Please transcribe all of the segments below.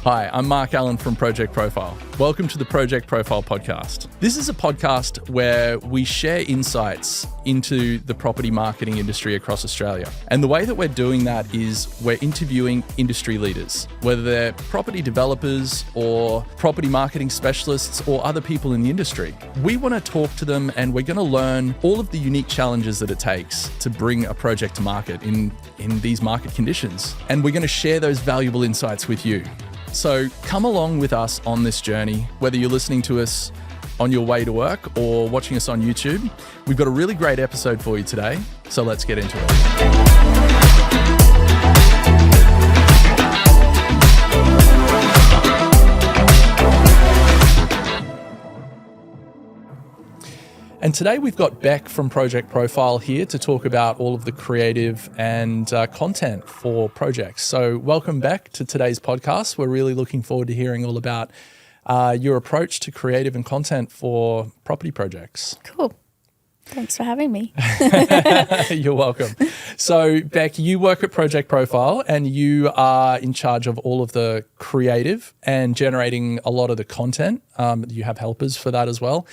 Hi, I'm Mark Allen from Project Profile. Welcome to the Project Profile podcast. This is a podcast where we share insights into the property marketing industry across Australia. And the way that we're doing that is we're interviewing industry leaders, whether they're property developers or property marketing specialists or other people in the industry. We want to talk to them and we're going to learn all of the unique challenges that it takes to bring a project to market in these market conditions. And we're going to share those valuable insights with you. So come along with us on this journey, whether you're listening to us on your way to work or watching us on YouTube. We've got a really great episode for you today, so let's get into it. And today we've got Beck from Project Profile here to talk about all of the creative and content for projects. So welcome Beck to today's podcast. We're really looking forward to hearing all about your approach to creative and content for property projects. Cool. Thanks for having me. You're welcome. So Beck, you work at Project Profile and you are in charge of all of the creative and generating a lot of the content. You have helpers for that as well.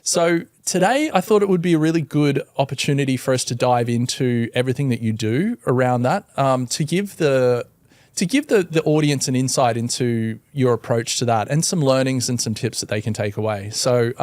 So today I thought it would be a really good opportunity for us to dive into everything that you do around that, to give the audience an insight into your approach to that and some learnings and some tips that they can take away. So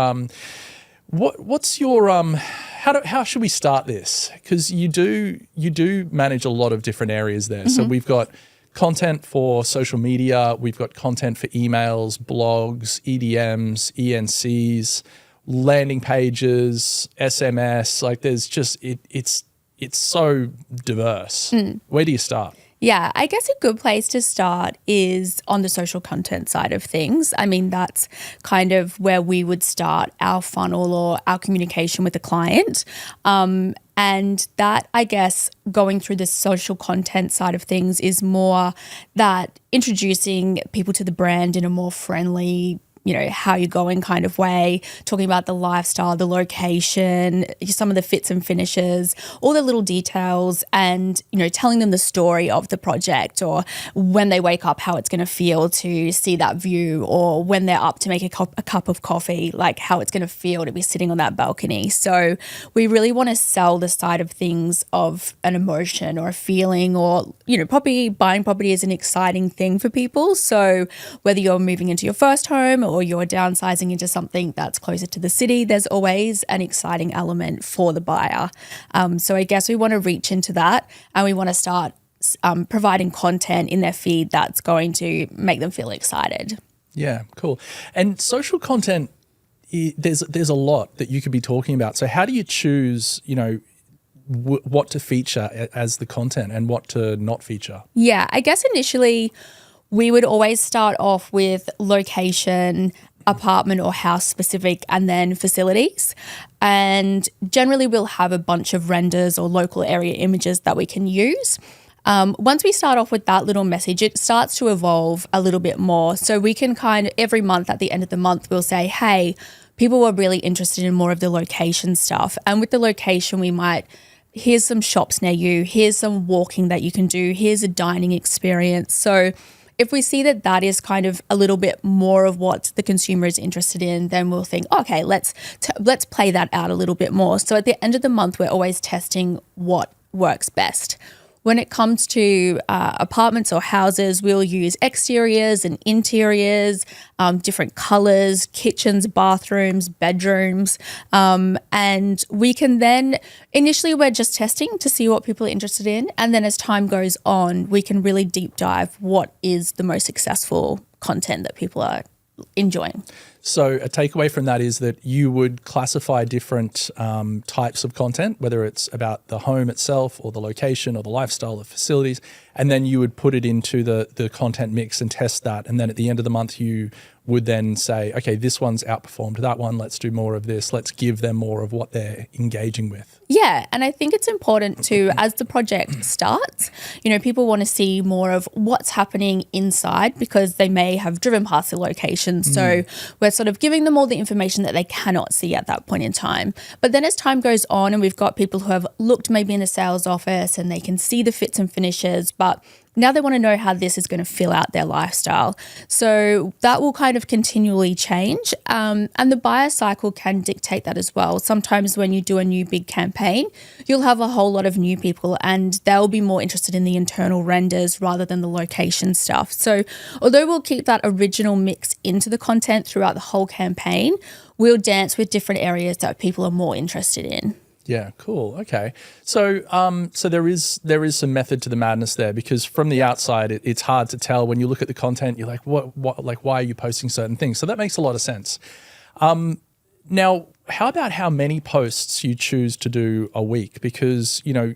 what's your how should we start this? Because you do manage a lot of different areas there. Mm-hmm. So we've got content for social media, we've got content for emails, blogs, EDMs, ENCs, landing pages, SMS. Like there's just it's so diverse. Where do you start? Yeah, I guess a good place to start is on the social content side of things. I mean, that's kind of where we would start our funnel or our communication with the client. And that, I guess, going through the social content side of things is more that introducing people to the brand in a more friendly, how you're going kind of way, talking about the lifestyle, the location, some of the fits and finishes, all the little details and, telling them the story of the project or when they wake up, how it's going to feel to see that view or when they're up to make a cup of coffee, like how it's going to feel to be sitting on that balcony. So we really want to sell the side of things of an emotion or a feeling or, buying property is an exciting thing for people. So whether you're moving into your first home or you're downsizing into something that's closer to the city, there's always an exciting element for the buyer. So I guess we want to reach into that and we want to start providing content in their feed that's going to make them feel excited. Yeah, cool. And social content, there's a lot that you could be talking about. So how do you choose, what to feature as the content and what to not feature? Yeah, I guess initially we would always start off with location, apartment or house specific, and then facilities. And generally we'll have a bunch of renders or local area images that we can use. Once we start off with that little message, it starts to evolve a little bit more. So we can kind of every month at the end of the month, we'll say, hey, people were really interested in more of the location stuff. And with the location, we might here's some shops near you, here's some walking that you can do, here's a dining experience. So if we see that that is kind of a little bit more of what the consumer is interested in, then we'll think, okay, let's play that out a little bit more. So at the end of the month, we're always testing what works best. When it comes to apartments or houses, we'll use exteriors and interiors, different colors, kitchens, bathrooms, bedrooms. And we can then, initially we're just testing to see what people are interested in. And then as time goes on, we can really deep dive what is the most successful content that people are enjoying. So a takeaway from that is that you would classify different types of content, whether it's about the home itself or the location or the lifestyle of facilities, and then you would put it into the content mix and test that. And then at the end of the month, you would then say, okay, this one's outperformed that one. Let's do more of this. Let's give them more of what they're engaging with. Yeah. And I think it's important to, as the project starts, people want to see more of what's happening inside because they may have driven past the location. So we're sort of giving them all the information that they cannot see at that point in time. But then as time goes on and we've got people who have looked maybe in a sales office and they can see the fits and finishes, but now they want to know how this is going to fill out their lifestyle. So that will kind of continually change. And the buyer cycle can dictate that as well. Sometimes when you do a new big campaign, you'll have a whole lot of new people and they'll be more interested in the internal renders rather than the location stuff. So although we'll keep that original mix into the content throughout the whole campaign, we'll dance with different areas that people are more interested in. Yeah, cool. Okay. So so there is some method to the madness there, because from the outside it's hard to tell. When you look at the content, you're like, what like, why are you posting certain things? So that makes a lot of sense. Now, how about how many posts you choose to do a week? Because, you know,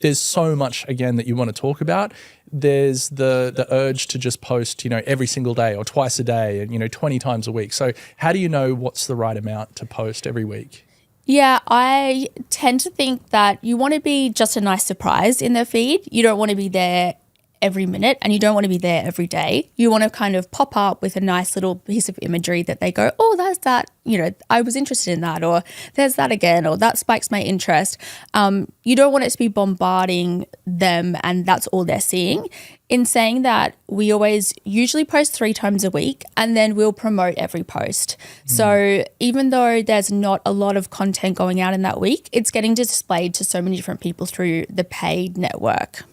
there's so much, again, that you want to talk about. There's the urge to just post, you know, every single day or twice a day and, you know, 20 times a week. So how do you know what's the right amount to post every week? Yeah, I tend to think that you want to be just a nice surprise in their feed. You don't want to be there every minute and you don't want to be there every day. You want to kind of pop up with a nice little piece of imagery that they go, oh, there's that, you know, I was interested in that, or there's that again, or that spikes my interest. You don't want it to be bombarding them and that's all they're seeing. In saying that, we always usually post 3 times a week and then we'll promote every post. So even though there's not a lot of content going out in that week, it's getting displayed to so many different people through the paid network.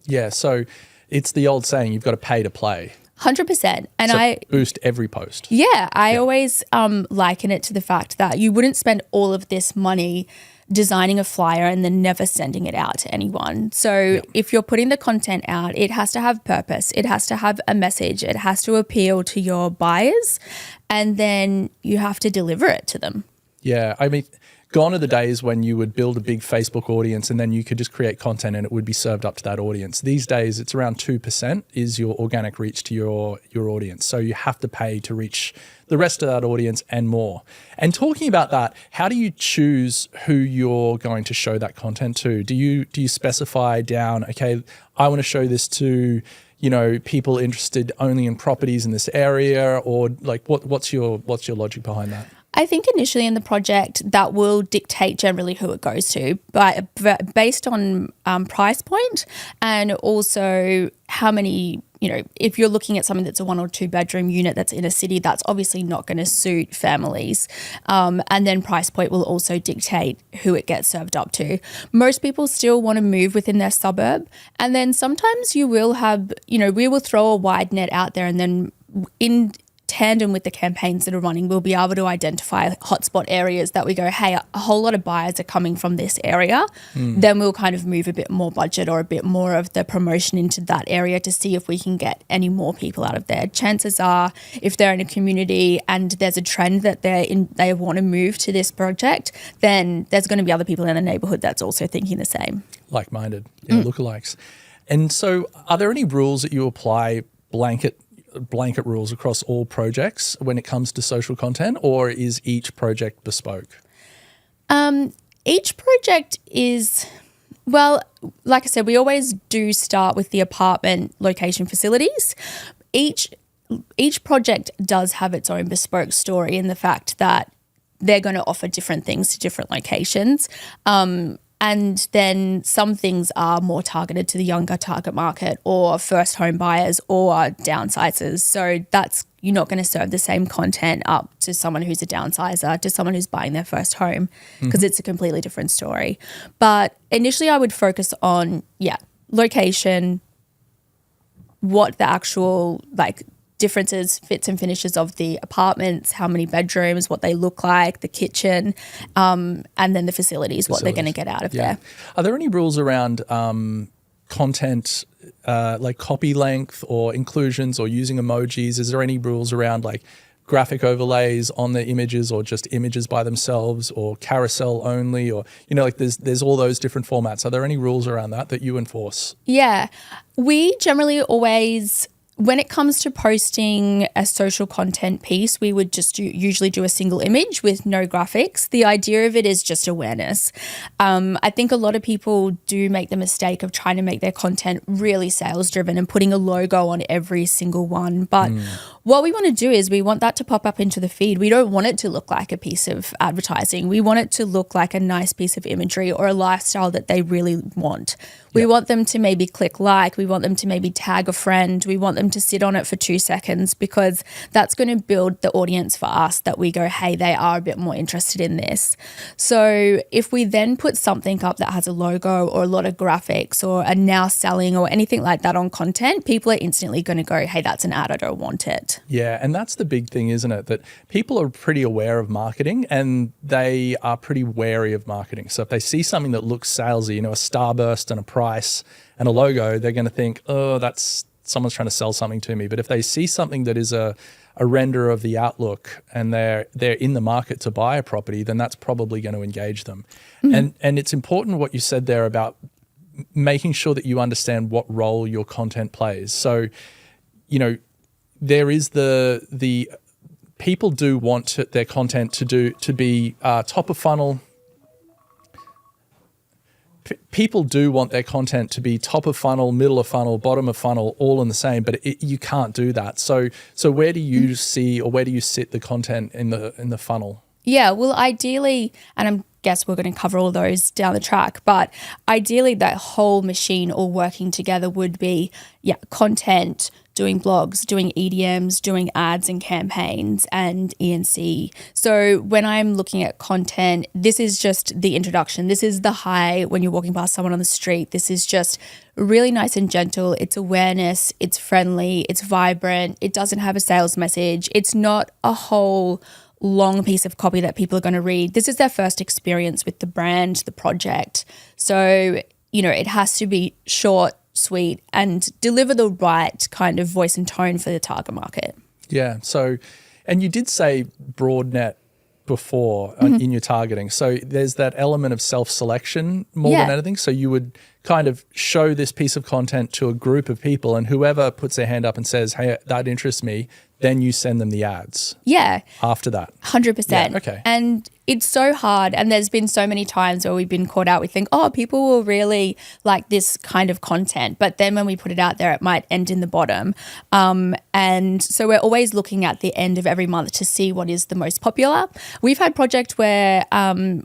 Yeah, so it's the old saying, you've got to pay to play. 100%. And so I boost every post. Yeah, I always liken it to the fact that you wouldn't spend all of this money designing a flyer and then never sending it out to anyone. So if you're putting the content out, it has to have purpose. It has to have a message. It has to appeal to your buyers, and then you have to deliver it to them. Yeah, I mean, gone are the days when you would build a big Facebook audience and then you could just create content and it would be served up to that audience. These days, it's around 2% is your organic reach to your audience. So you have to pay to reach the rest of that audience and more. And talking about that, how do you choose who you're going to show that content to? Do you specify down, okay, I want to show this to, you know, people interested only in properties in this area, or like what's your logic behind that? I think initially in the project that will dictate generally who it goes to, but based on price point and also how many, you know, if you're looking at something that's a 1 or 2 bedroom unit that's in a city, that's obviously not going to suit families. And then price point will also dictate who it gets served up to. Most people still want to move within their suburb. And then sometimes you will have, you know, we will throw a wide net out there, and then in tandem with the campaigns that are running, we'll be able to identify hotspot areas that we go, hey, a whole lot of buyers are coming from this area. Then we'll kind of move a bit more budget or a bit more of the promotion into that area to see if we can get any more people out of there. Chances are, if they're in a community and there's a trend that they want to move to this project, then there's going to be other people in the neighborhood that's also thinking the same. Like-minded, lookalikes. And so are there any rules that you apply, blanket rules across all projects when it comes to social content, or is each project bespoke? Each project is, well, like I said, we always do start with the apartment location facilities. Each project does have its own bespoke story in the fact that they're going to offer different things to different locations. And then some things are more targeted to the younger target market or first home buyers or downsizers. So you're not going to serve the same content up to someone who's a downsizer, to someone who's buying their first home, because it's a completely different story. But initially I would focus on, location, what the actual differences, fits and finishes of the apartments, how many bedrooms, what they look like, the kitchen, and then the facilities, what they're going to get out of there. Are there any rules around content, like copy length or inclusions or using emojis? Is there any rules around like graphic overlays on the images, or just images by themselves, or carousel only, or, you know, like there's all those different formats. Are there any rules around that you enforce? Yeah, we generally always when it comes to posting a social content piece, we would just usually do a single image with no graphics. The idea of it is just awareness. I think a lot of people do make the mistake of trying to make their content really sales driven and putting a logo on every single one. But what we want to do is we want that to pop up into the feed. We don't want it to look like a piece of advertising. We want it to look like a nice piece of imagery or a lifestyle that they really want. We want them to maybe click like, we want them to maybe tag a friend, we want them to sit on it for 2 seconds, because that's going to build the audience for us that we go, hey, they are a bit more interested in this. So if we then put something up that has a logo or a lot of graphics or a now selling or anything like that on content, people are instantly going to go, hey, that's an ad, I don't want it. Yeah, and that's the big thing, isn't it? That people are pretty aware of marketing and they are pretty wary of marketing. So if they see something that looks salesy, a starburst and a price and a logo, they're going to think, oh, that's someone's trying to sell something to me. But if they see something that is a render of the outlook and they're in the market to buy a property, then that's probably going to engage them. And it's important what you said there about making sure that you understand what role your content plays. So, there is the people do want their content to be top of funnel. People do want their content to be top of funnel, middle of funnel, bottom of funnel, all in the same, but you can't do that. So where do you see, or where do you sit the content in the funnel? Yeah, well, ideally, and I guess we're going to cover all those down the track, but ideally that whole machine all working together would be, content, doing blogs, doing EDMs, doing ads and campaigns, and E&C. So when I'm looking at content, this is just the introduction. This is the high when you're walking past someone on the street. This is just really nice and gentle. It's awareness. It's friendly. It's vibrant. It doesn't have a sales message. It's not a whole long piece of copy that people are going to read. This is their first experience with the brand, the project. So, it has to be short, sweet, and deliver the right kind of voice and tone for the target market. Yeah. So, and you did say broad net before in your targeting. So there's that element of self-selection more than anything. So you would kind of show this piece of content to a group of people, and whoever puts their hand up and says, hey, that interests me, then you send them the ads. Yeah. After that. 100%. Yeah, okay. And it's so hard. And there's been so many times where we've been caught out. We think, oh, people will really like this kind of content. But then when we put it out there, it might end in the bottom. And so we're always looking at the end of every month to see what is the most popular. We've had projects where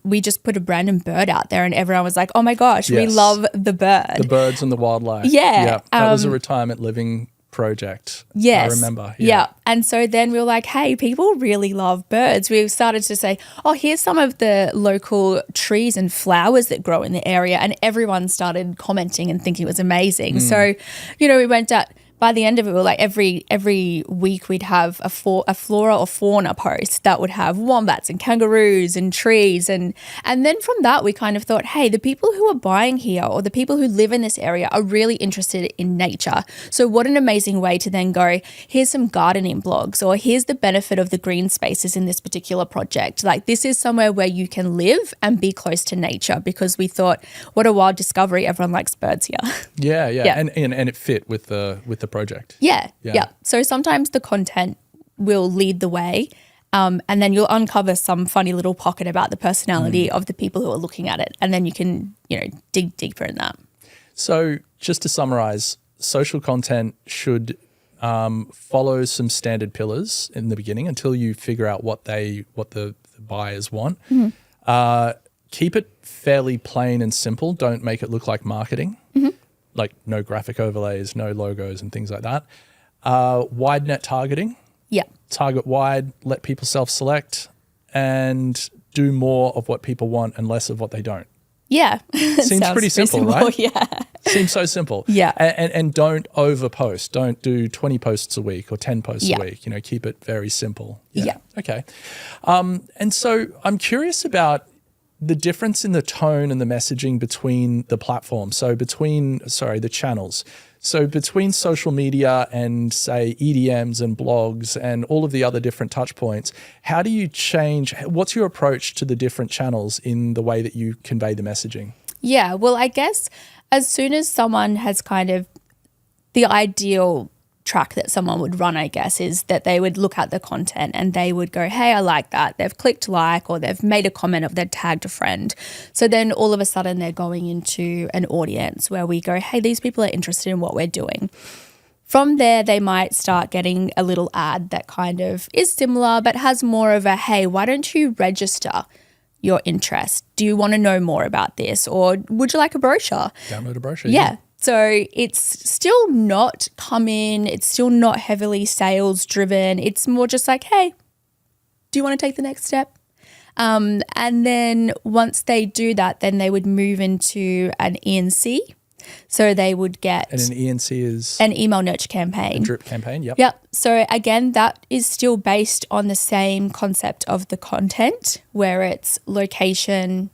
we just put a random bird out there and everyone was like, oh my gosh, we love the bird. The birds and the wildlife. Yeah. That was a retirement living project. Yes. I remember. Yeah. And so then we were like, hey, people really love birds. We started to say, oh, here's some of the local trees and flowers that grow in the area. And everyone started commenting and thinking it was amazing. So, we went out. By the end of it, we were like every week we'd have a flora or fauna post that would have wombats and kangaroos and trees. And then from that, we kind of thought, hey, the people who are buying here or the people who live in this area are really interested in nature. So what an amazing way to then go, here's some gardening blogs, or here's the benefit of the green spaces in this particular project. Like, this is somewhere where you can live and be close to nature, because we thought, what a wild discovery. Everyone likes birds here. Yeah. And it fit with the project. Yeah. So sometimes the content will lead the way, and then you'll uncover some funny little pocket about the personality of the people who are looking at it, and then you can, dig deeper in that. So just to summarize, social content should follow some standard pillars in the beginning until you figure out what the buyers want. Keep it fairly plain and simple. Don't make it look like marketing. Like no graphic overlays, no logos and things like that. Wide net targeting. Yeah. Target wide, let people self-select, and do more of what people want and less of what they don't. Yeah. Seems pretty simple, right? Yeah. Seems so simple. Yeah. And don't overpost. Don't do 20 posts a week or 10 posts a week. Keep it very simple. Yeah. Okay. And so I'm curious about the difference in the tone and the messaging between the platforms. So the channels. So between social media and, say, EDMs and blogs and all of the other different touch points, how do you change? What's your approach to the different channels in the way that you convey the messaging? Yeah, well, I guess as soon as someone has kind of the ideal track that someone would run, I guess, is that they would look at the content and they would go, hey, I like that. They've clicked like, or they've made a comment, or they've tagged a friend. So then all of a sudden they're going into an audience where we go, hey, these people are interested in what we're doing. From there, they might start getting a little ad that kind of is similar but has more of a, hey, why don't you register your interest? Do you want to know more about this? Or would you like a brochure? Download a brochure. Yeah. So it's still not come in. It's still not heavily sales driven. It's more just like, hey, do you want to take the next step? And then once they do that, then they would move into an ENC. So they would get... And an ENC is... An email nurture campaign. A drip campaign, yep. Yep. So again, that is still based on the same concept of the content, where it's location,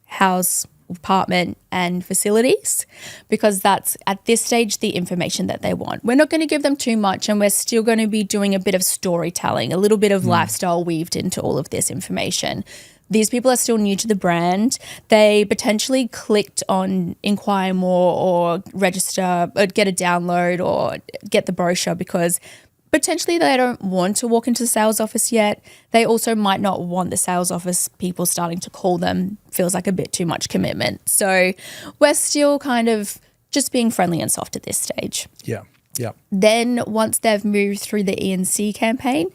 house, apartment and facilities, because that's at this stage the information that they want. We're not going to give them too much, and we're still going to be doing a bit of storytelling, a little bit of lifestyle weaved into all of this information. These people are still new to the brand. They potentially clicked on inquire more or register or get a download or get the brochure because potentially they don't want to walk into the sales office yet. They also might not want the sales office people starting to call them. Feels like a bit too much commitment. So we're still kind of just being friendly and soft at this stage. Yeah. Yeah. Then once they've moved through the ENC campaign,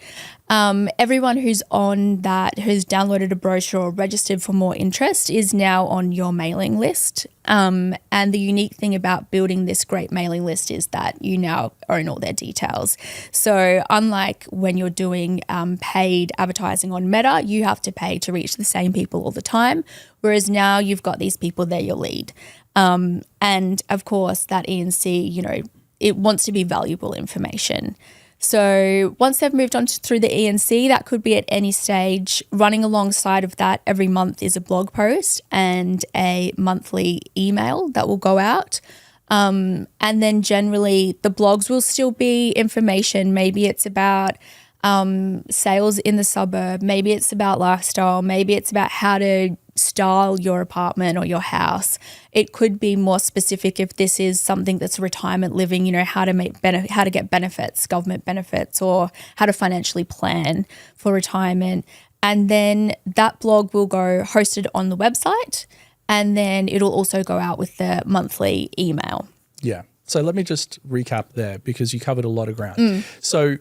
everyone who's on that, who's downloaded a brochure or registered for more interest is now on your mailing list. And the unique thing about building this great mailing list is that you now own all their details. So unlike when you're doing paid advertising on Meta, you have to pay to reach the same people all the time. Whereas now you've got these people, they're your lead. And of course that ENC, it wants to be valuable information. So once they've moved on through the ENC, that could be at any stage. Running alongside of that every month is a blog post and a monthly email that will go out. And then generally the blogs will still be information. Maybe it's about sales in the suburb. Maybe it's about lifestyle. Maybe it's about how to style your apartment or your house. It could be more specific if this is something that's retirement living, how to get benefits, government benefits, or how to financially plan for retirement. And then that blog will go hosted on the website, and then it'll also go out with the monthly email. Yeah. So let me just recap there because you covered a lot of ground. So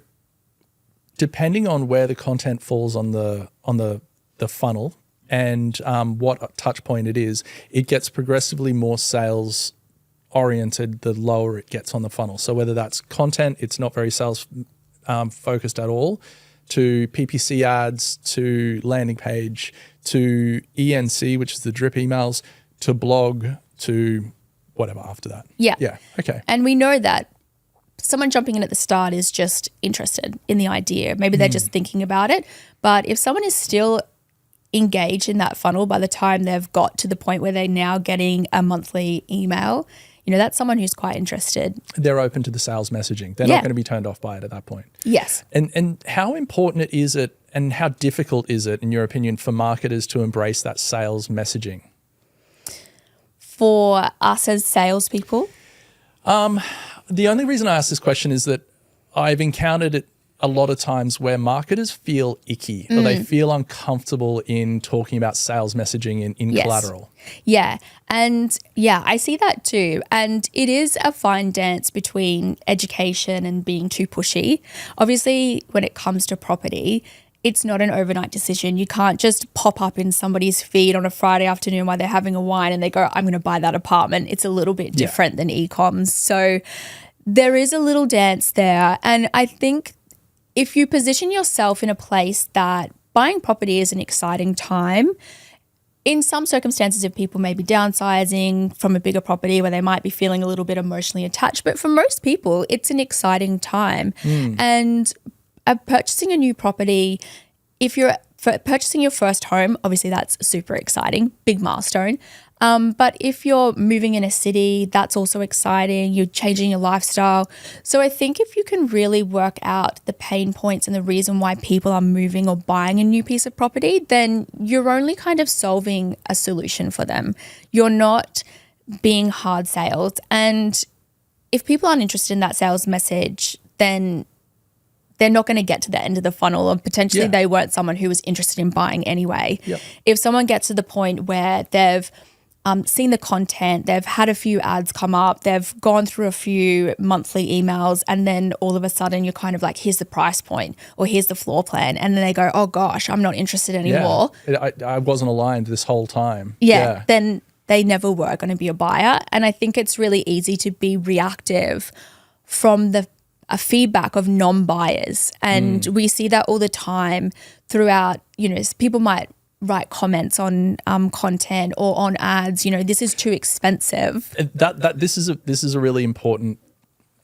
depending on where the content falls on the funnel, and what touch point it is, it gets progressively more sales oriented the lower it gets on the funnel. So whether that's content, it's not very sales focused at all, to PPC ads, to landing page, to ENC, which is the drip emails, to blog, to whatever after that. Yeah. Yeah. Okay. And we know that someone jumping in at the start is just interested in the idea. Maybe they're just thinking about it. But if someone is still engaged in that funnel by the time they've got to the point where they're now getting a monthly email, that's someone who's quite interested. They're open to the sales messaging. They're not going to be turned off by it at that point. Yes. And how important is it and how difficult is it, in your opinion, for marketers to embrace that sales messaging? For us as salespeople? The only reason I ask this question is that I've encountered it a lot of times where marketers feel icky or they feel uncomfortable in talking about sales messaging in collateral. Yeah. And I see that too. And it is a fine dance between education and being too pushy. Obviously, when it comes to property, it's not an overnight decision. You can't just pop up in somebody's feed on a Friday afternoon while they're having a wine and they go, I'm going to buy that apartment. It's a little bit different than e-coms. So there is a little dance there. And I think if you position yourself in a place that buying property is an exciting time, in some circumstances, if people may be downsizing from a bigger property where they might be feeling a little bit emotionally attached, but for most people, it's an exciting time. And purchasing a new property, if you're purchasing your first home, obviously that's super exciting, big milestone. But if you're moving in a city, that's also exciting. You're changing your lifestyle. So I think if you can really work out the pain points and the reason why people are moving or buying a new piece of property, then you're only kind of solving a solution for them. You're not being hard sales. And if people aren't interested in that sales message, then they're not going to get to the end of the funnel, and potentially they weren't someone who was interested in buying anyway. Yep. If someone gets to the point where they've seen the content, they've had a few ads come up, they've gone through a few monthly emails, and then all of a sudden you're kind of like, here's the price point or here's the floor plan. And then they go, oh gosh, I'm not interested anymore. Yeah. I wasn't aligned this whole time. Yeah. Then they never were going to be a buyer. And I think it's really easy to be reactive from a feedback of non-buyers. And we see that all the time throughout, people might write comments on content or on ads, this is too expensive. And this is a really important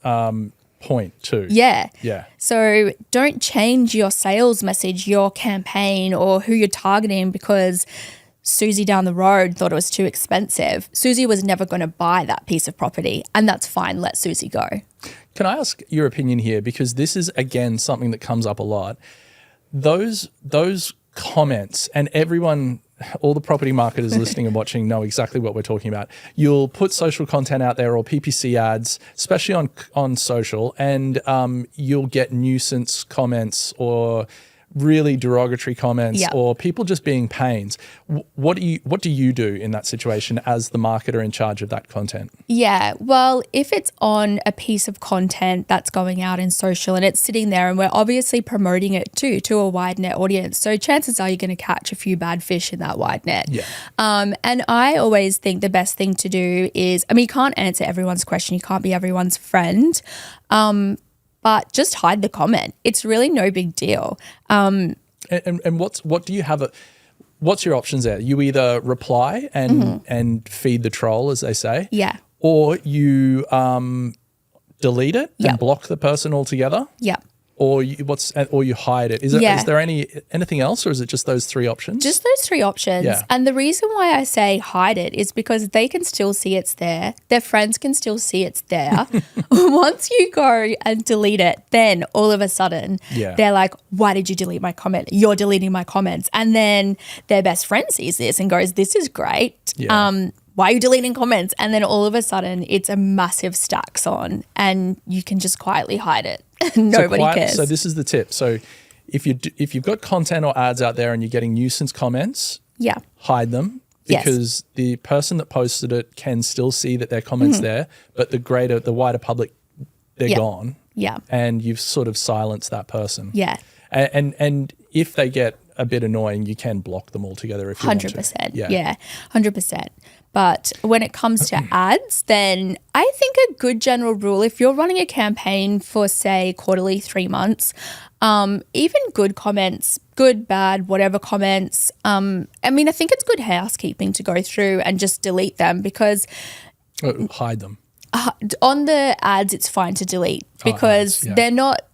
point too. Yeah. Yeah. So don't change your sales message, your campaign, or who you're targeting because Susie down the road thought it was too expensive. Susie was never going to buy that piece of property, and that's fine. Let Susie go. Can I ask your opinion here? Because this is, again, something that comes up a lot. Those comments, and everyone, all the property marketers listening and watching know exactly what we're talking about. You'll put social content out there or PPC ads, especially on social, and you'll get nuisance comments or really derogatory comments or people just being pains. What do you do in that situation as the marketer in charge of that content? Yeah, well, if it's on a piece of content that's going out in social and it's sitting there and we're obviously promoting it to a wide net audience, so chances are you're going to catch a few bad fish in that wide net. Yeah. And I always think the best thing to do is, you can't answer everyone's question, you can't be everyone's friend, but just hide the comment. It's really no big deal. And what do you have? What's your options there? You either reply and feed the troll, as they say, or you delete it and block the person altogether, or you hide it. Is there anything else, or is it just those three options? Just those three options. Yeah. And the reason why I say hide it is because they can still see it's there. Their friends can still see it's there. Once you go and delete it, then all of a sudden they're like, why did you delete my comment? You're deleting my comments. And then their best friend sees this and goes, this is great. Yeah. Why are you deleting comments? And then all of a sudden it's a massive stacks on and you can just quietly hide it. Nobody cares. So this is the tip. So if you've got content or ads out there and you're getting nuisance comments, hide them, because the person that posted it can still see that their comment's there, but the wider public, they're gone. Yeah. And you've sort of silenced that person. Yeah. And if they get a bit annoying, you can block them altogether if you want to. 100%. Yeah, 100%. But when it comes to ads, then I think a good general rule, if you're running a campaign for, say, quarterly, 3 months, even good comments, good, bad, whatever comments, I think it's good housekeeping to go through and just delete them because hide them. On the ads, it's fine to delete because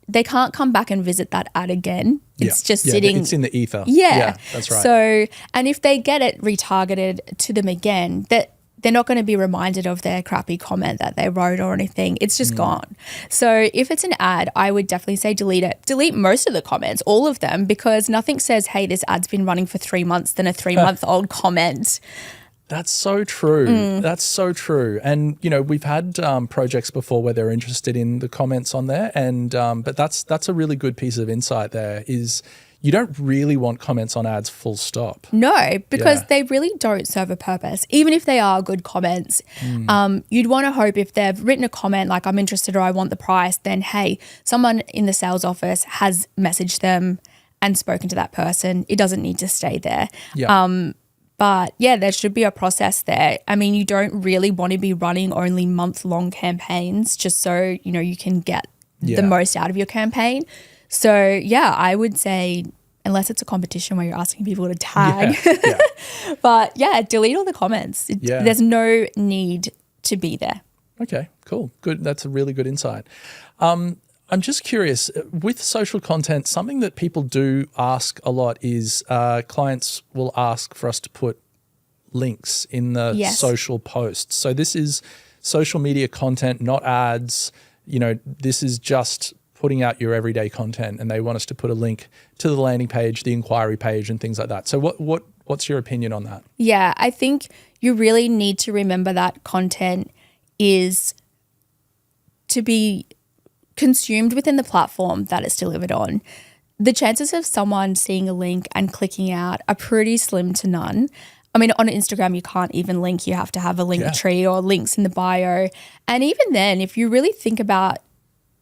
they can't come back and visit that ad again. It's just sitting. It's in the ether. Yeah, that's right. So, and if they get it retargeted to them again, that they're not going to be reminded of their crappy comment that they wrote or anything. It's just gone. So if it's an ad, I would definitely say delete it. Delete most of the comments, all of them, because nothing says, hey, this ad's been running for 3 months than a 3-month-old comment. That's so true. That's so true. And, we've had projects before where they're interested in the comments on there. And but that's a really good piece of insight there is you don't really want comments on ads full stop. No, because they really don't serve a purpose. Even if they are good comments, you'd want to hope if they've written a comment like I'm interested or I want the price, then, hey, someone in the sales office has messaged them and spoken to that person. It doesn't need to stay there. Yeah. But there should be a process there. You don't really want to be running only month-long campaigns just so, you can get the most out of your campaign. So, I would say, unless it's a competition where you're asking people to tag, but delete all the comments. There's no need to be there. Okay, cool. Good. That's a really good insight. I'm just curious, with social content, something that people do ask a lot is clients will ask for us to put links in the social posts. So this is social media content, not ads. This is just putting out your everyday content, and they want us to put a link to the landing page, the inquiry page, and things like that. So what's your opinion on that? Yeah, I think you really need to remember that content is to be consumed within the platform that it's delivered on, the chances of someone seeing a link and clicking out are pretty slim to none. I mean, on Instagram, you can't even link. You have to have a link tree or links in the bio. And even then, if you really think about,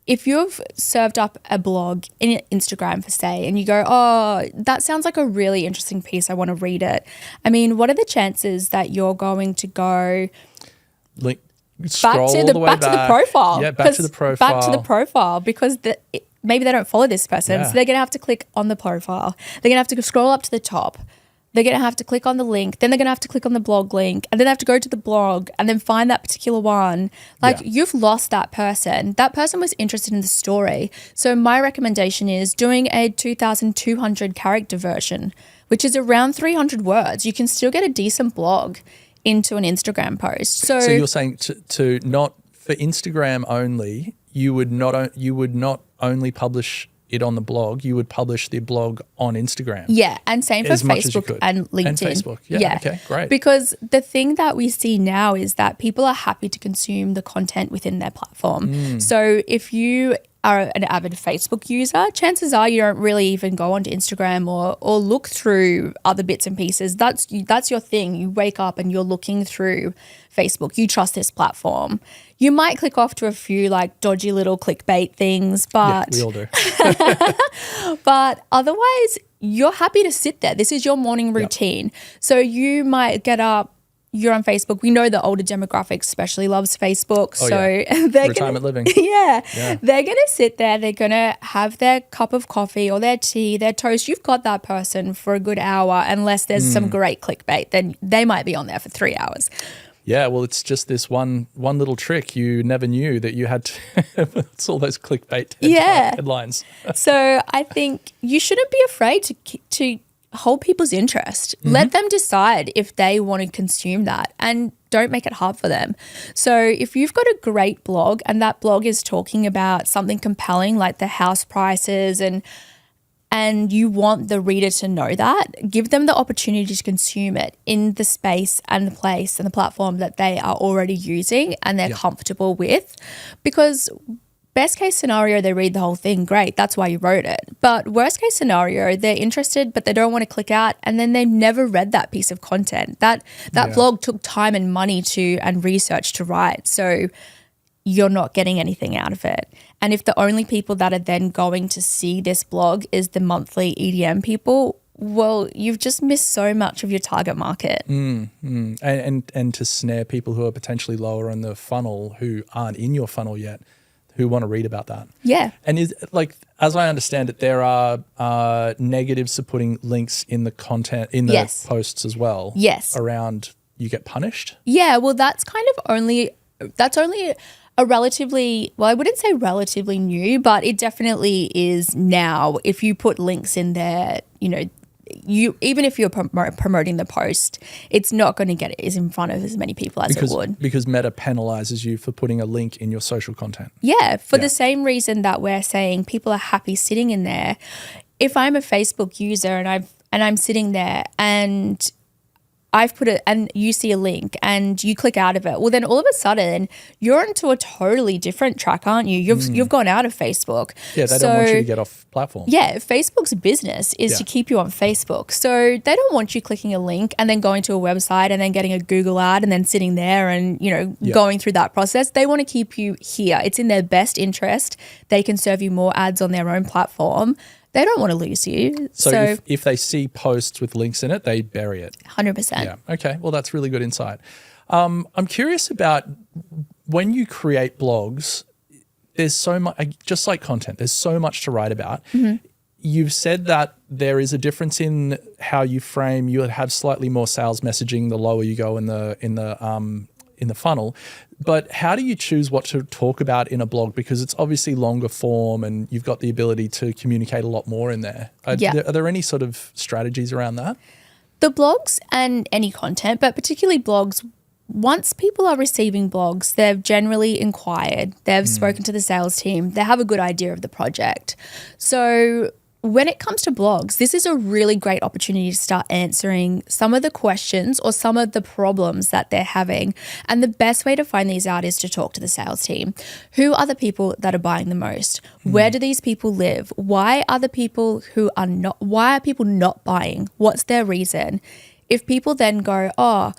if you've served up a blog in Instagram, for say, and you go, oh, that sounds like a really interesting piece, I want to read it. I mean, what are the chances that you're going to go back to the profile? Yeah, back to the profile. Back to the profile, because maybe they don't follow this person. So they're going to have to click on the profile. They're going to have to scroll up to the top. They're going to have to click on the link. Then they're going to have to click on the blog link. And then they have to go to the blog and then find that particular one. You've lost that person. That person was interested in the story. So my recommendation is doing a 2,200 character version, which is around 300 words. You can still get a decent blog into an Instagram post. So you're saying to not, for Instagram only, you would not only publish it on the blog, you would publish the blog on Instagram. Yeah, and same for Facebook and LinkedIn. And Facebook, yeah. Okay, great. Because the thing that we see now is that people are happy to consume the content within their platform. So if you are an avid Facebook user, chances are you don't really even go onto Instagram or look through other bits and pieces. That's your thing. You wake up and you're looking through Facebook. You trust this platform. You might click off to a few like dodgy little clickbait things, but we all do. But otherwise, you're happy to sit there. This is your morning routine. So you might get up. You're on Facebook. We know the older demographic especially loves Facebook. They're retirement living. Yeah. They're going to sit there. They're going to have their cup of coffee or their tea, their toast. You've got that person for a good hour, unless there's some great clickbait. Then they might be on there for 3 hours. Yeah, well, it's just this one little trick you never knew that you had to. It's all those clickbait headlines. So I think you shouldn't be afraid to hold people's interest. Let them decide if they want to consume that, and don't make it hard for them. So if you've got a great blog and that blog is talking about something compelling like the house prices and you want the reader to know that, give them the opportunity to consume it in the space and the place and the platform that they are already using and they're comfortable with. Because best case scenario, they read the whole thing, great, that's why you wrote it. But worst case scenario, they're interested but they don't want to click out, and then they've never read that piece of content. That blog took time and money and research to write. So you're not getting anything out of it. And if the only people that are then going to see this blog is the monthly EDM people, well, you've just missed so much of your target market. And to snare people who are potentially lower in the funnel, who aren't in your funnel yet, who want to read about that. Yeah. And as I understand it, there are negatives to putting links in the content, in the posts as well. Yes. Around you get punished. Yeah, well, that's only a relatively, well, I wouldn't say relatively new, but it definitely is now. If you put links in there, even if you're promoting the post, it's not going to get it in front of as many people as it would. Because Meta penalizes you for putting a link in your social content. Yeah, for the same reason that we're saying people are happy sitting in there. If I'm a Facebook user and I'm sitting there and I've put it, and you see a link and you click out of it, well, then all of a sudden you're into a totally different track, aren't you? You've gone out of Facebook. Yeah, they don't want you to get off platform. Yeah, Facebook's business is to keep you on Facebook. So they don't want you clicking a link and then going to a website and then getting a Google ad and then sitting there and, going through that process. They want to keep you here. It's in their best interest. They can serve you more ads on their own platform. They don't want to lose you. So if they see posts with links in it, they bury it. 100%. Yeah. Okay. Well, that's really good insight. I'm curious about when you create blogs, there's so much, just like content, there's so much to write about. You've said that there is a difference in how you frame. You have slightly more sales messaging the lower you go in the funnel. But how do you choose what to talk about in a blog? Because it's obviously longer form and you've got the ability to communicate a lot more in there. Are there any sort of strategies around that? The blogs and any content, but particularly blogs, once people are receiving blogs, they've generally inquired, they've spoken to the sales team, they have a good idea of the project. So when it comes to blogs, this is a really great opportunity to start answering some of the questions or some of the problems that they're having. And the best way to find these out is to talk to the sales team. Who are the people that are buying the most? Where do these people live? Why are people not buying? What's their reason? If people then go, oh,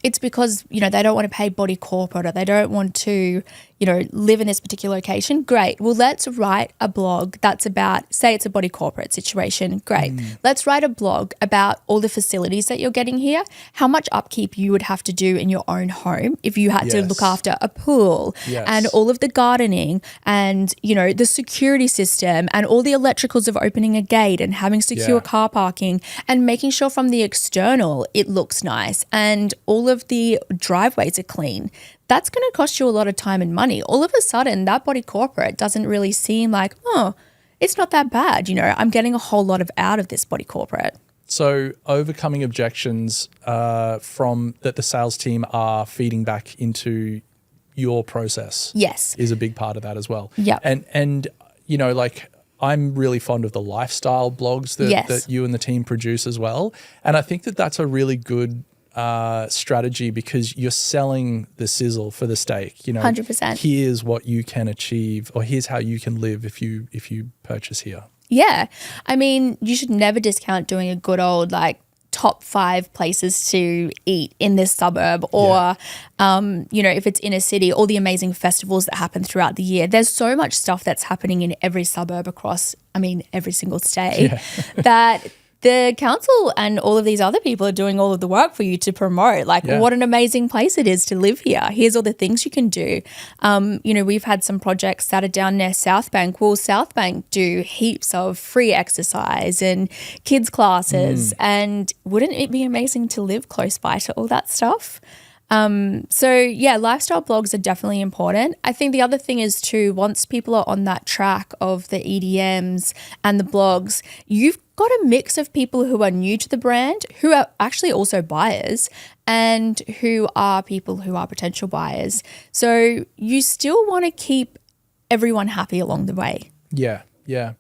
it's because, they don't want to pay body corporate, or they don't want to, live in this particular location. Great. Well, let's write a blog that's about, say it's a body corporate situation. Great. Let's write a blog about all the facilities that you're getting here, how much upkeep you would have to do in your own home if you had to look after a pool and all of the gardening and, the security system and all the electricals of opening a gate and having secure car parking and making sure from the external it looks nice and all of the driveways are clean. That's going to cost you a lot of time and money. All of a sudden, that body corporate doesn't really seem like, oh, it's not that bad. I'm getting a whole lot out of this body corporate. So overcoming objections from that the sales team are feeding back into your process is a big part of that as well. Yeah. And I'm really fond of the lifestyle blogs that you and the team produce as well. And I think that that's a really good strategy because you're selling the sizzle for the steak. 100%. Here's what you can achieve, or here's how you can live if you purchase here. Yeah. I mean, you should never discount doing a good old top 5 places to eat in this suburb or, if it's in a city, all the amazing festivals that happen throughout the year. There's so much stuff that's happening in every suburb across, every single state that the council and all of these other people are doing all of the work for you to promote. What an amazing place it is to live here. Here's all the things you can do. We've had some projects that are down near South Bank. Well, South Bank do heaps of free exercise and kids classes. And wouldn't it be amazing to live close by to all that stuff? Lifestyle blogs are definitely important. I think the other thing is too, once people are on that track of the EDMs and the blogs, you've got a mix of people who are new to the brand, who are actually also buyers, and who are people who are potential buyers. So you still want to keep everyone happy along the way. Yeah, yeah.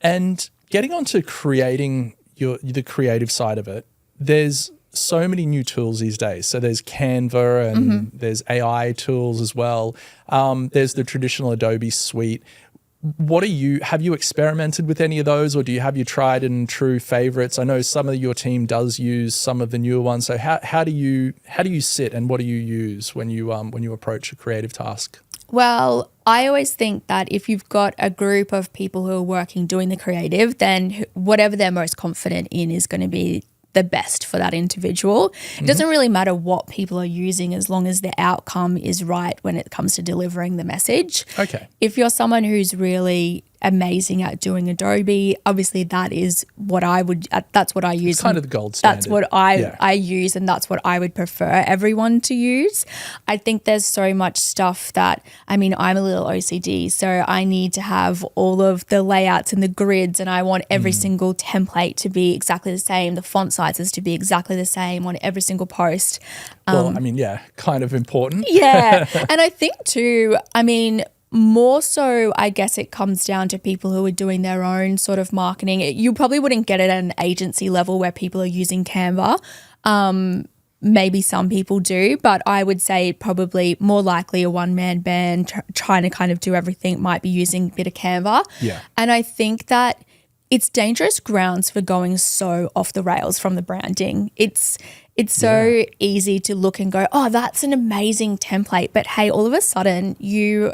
And getting on to creating the creative side of it, there's so many new tools these days. So there's Canva and there's AI tools as well. There's the traditional Adobe suite. Have you experimented with any of those, or do you have your tried and true favorites? I know some of your team does use some of the newer ones. So how do you sit and what do you use when you approach a creative task? Well, I always think that if you've got a group of people who are doing the creative, then whatever they're most confident in is going to be the best for that individual. It doesn't really matter what people are using as long as the outcome is right when it comes to delivering the message. Okay. If you're someone who's really amazing at doing Adobe, obviously that's what I use. It's kind of the gold standard. That's what I use, and that's what I would prefer everyone to use. I think there's so much stuff that, I'm a little OCD, so I need to have all of the layouts and the grids, and I want every single template to be exactly the same, the font sizes to be exactly the same on every single post. Kind of important. Yeah. And I think too, more so, I guess it comes down to people who are doing their own sort of marketing. You probably wouldn't get it at an agency level where people are using Canva. Maybe some people do, but I would say probably more likely a one-man band trying to kind of do everything might be using a bit of Canva. Yeah. And I think that it's dangerous grounds for going so off the rails from the branding. It's so easy to look and go, oh, that's an amazing template. But hey, all of a sudden you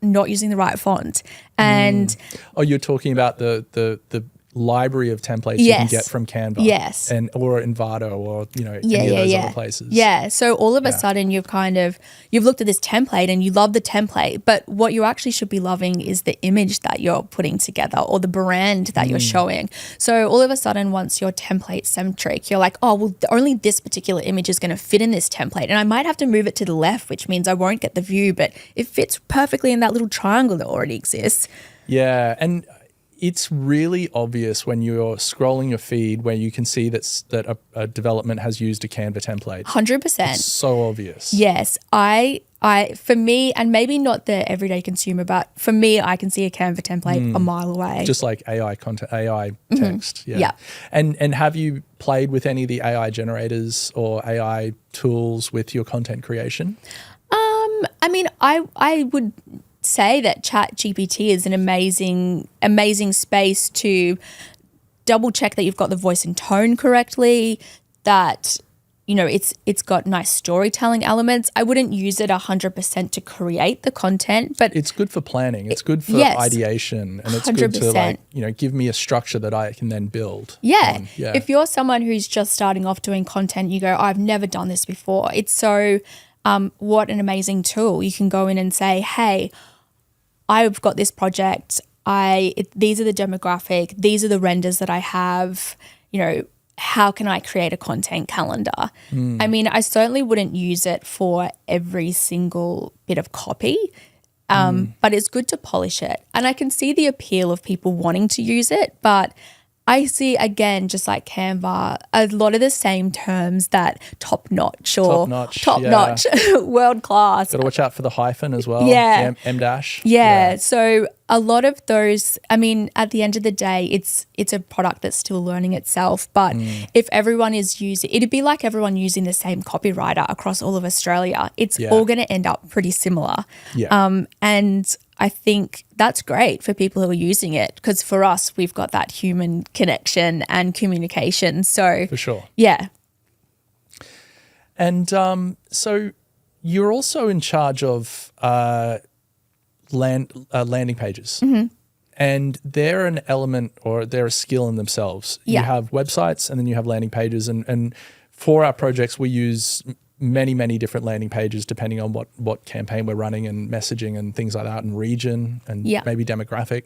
not using the right font. And you're talking about the library of templates you can get from Canva. Yes. Or Envato or any of those other places. Yeah. So all of a sudden you've looked at this template and you love the template, but what you actually should be loving is the image that you're putting together or the brand that you're showing. So all of a sudden once you're template centric, you're like, oh, well, only this particular image is going to fit in this template, and I might have to move it to the left, which means I won't get the view, but it fits perfectly in that little triangle that already exists. Yeah. And it's really obvious when you're scrolling your feed where you can see that a development has used a Canva template. 100%. It's so obvious. Yes. I for me, and maybe not the everyday consumer, but for me, I can see a Canva template a mile away. Just like AI content, AI text. Yeah. And have you played with any of the AI generators or AI tools with your content creation? I mean, I would say that ChatGPT is an amazing space to double check that you've got the voice and tone correctly, that it's got nice storytelling elements. I wouldn't use it 100% to create the content, but it's good for planning. It's good for yes, ideation, and it's good to give me a structure that I can then build. Yeah. If you're someone who's just starting off doing content, you go, I've never done this before. It's so what an amazing tool. You can go in and say, hey, I've got this project. These are the demographic. These are the renders that I have. How can I create a content calendar? I mean, I certainly wouldn't use it for every single bit of copy, but it's good to polish it. And I can see the appeal of people wanting to use it, but I see, again, just like Canva, a lot of the same terms that top-notch, world-class. Got to watch out for the hyphen as well. Yeah. M-dash. Yeah. So a lot of those, I mean, at the end of the day, it's a product that's still learning itself. But if everyone is using, it'd be like everyone using the same copywriter across all of Australia. It's all going to end up pretty similar. Yeah. And I think that's great for people who are using it, because for us, we've got that human connection and communication. So for sure. Yeah. And so you're also in charge of landing pages. And they're an element, or they're a skill in themselves. Yeah. You have websites and then you have landing pages. And for our projects, we use many different landing pages depending on what campaign we're running and messaging and things like that, and region and maybe demographic.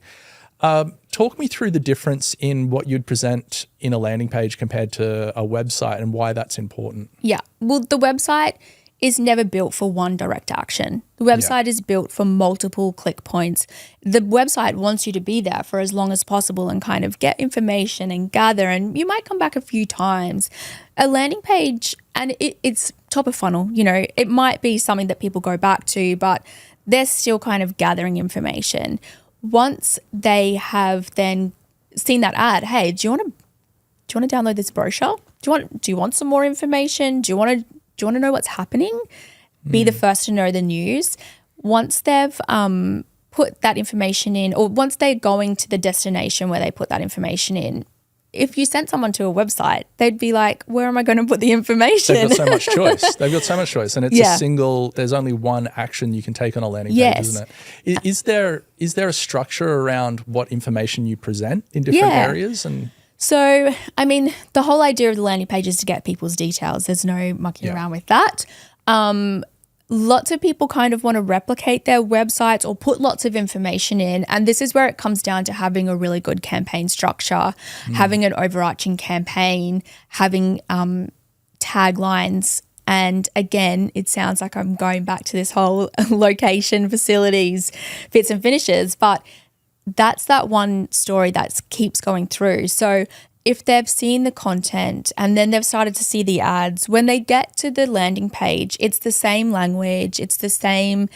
Talk me through the difference in what you'd present in a landing page compared to a website, and why that's important. Yeah. Well, the website is never built for one direct action. The website is built for multiple click points. The website wants you to be there for as long as possible and kind of get information and gather, and you might come back a few times. A landing page, and it's top of funnel, it might be something that people go back to, but they're still kind of gathering information. Once they have then seen that ad, hey, do you want to download this brochure? Do you want some more information? Do you want to know what's happening? Be the first to know the news. Once they've put that information in, or once they're going to the destination where they put that information in, if you sent someone to a website, they'd be like, where am I going to put the information? They've got so much choice. And it's there's only one action you can take on a landing page, isn't it? Is there a structure around what information you present in different areas? And so, I mean, the whole idea of the landing page is to get people's details. There's no mucking around with that. Lots of people kind of want to replicate their websites or put lots of information in. And this is where it comes down to having a really good campaign structure, having an overarching campaign, having taglines. And again, it sounds like I'm going back to this whole location, facilities, fits and finishes, but that's that one story that keeps going through. So if they've seen the content and then they've started to see the ads, when they get to the landing page, it's the same language, it's the same,